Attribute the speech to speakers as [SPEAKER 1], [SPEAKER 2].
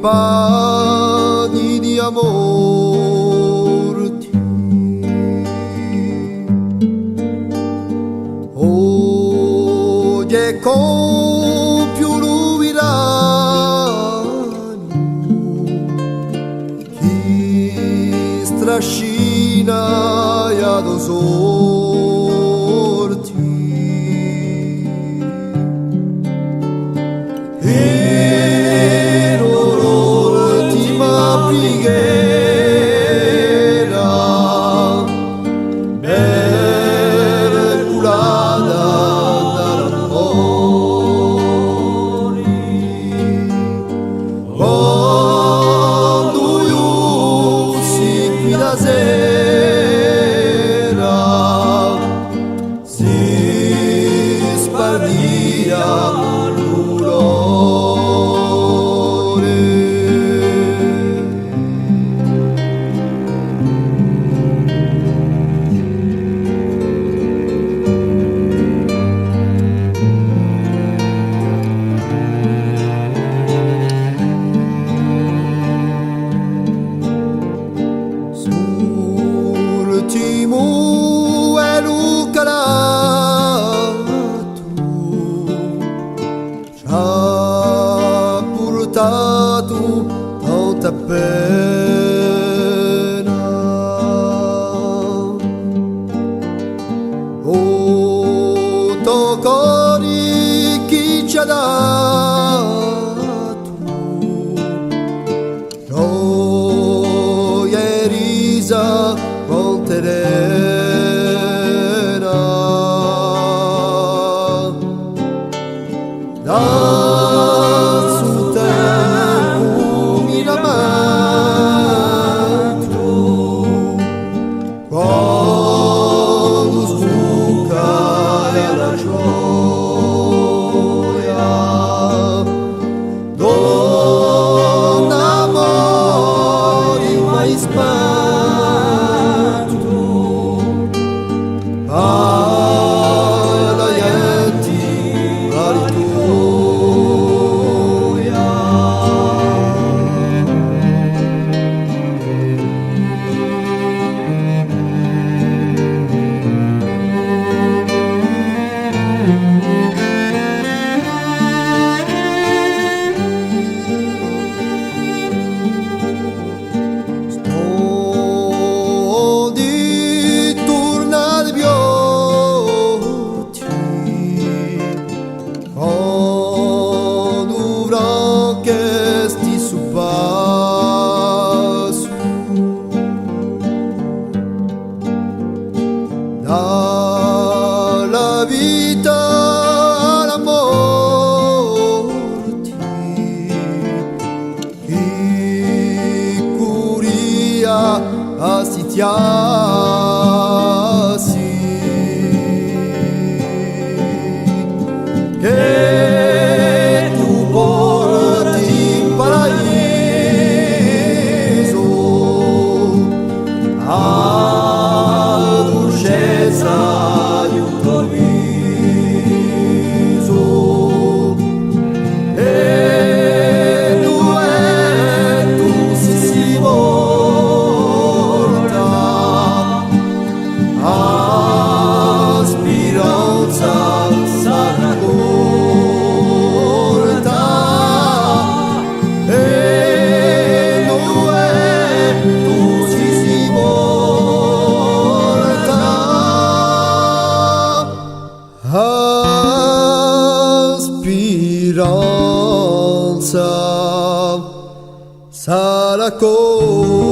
[SPEAKER 1] compagni di amor ti. Oggi con più luvirano chi strascina e ad osorti. E l'ultima preghiera bella curata dall'amore, quando io si qui da sera si spardia l'ultimo è lucarato, ci ha portato tanta pena. Oh, toccori chi ci ha dato gioia e risa con terena, dal suo tempo mi lamento quando sbuca la gioia, donna amori mai spento. Dalla vita alla morte, chi curia assitiasi, che tu porti in paradiso a dolcezza di un tuo viso, e tu si volta a speranza sarà corta, e tu si volta a speranza sarà corta.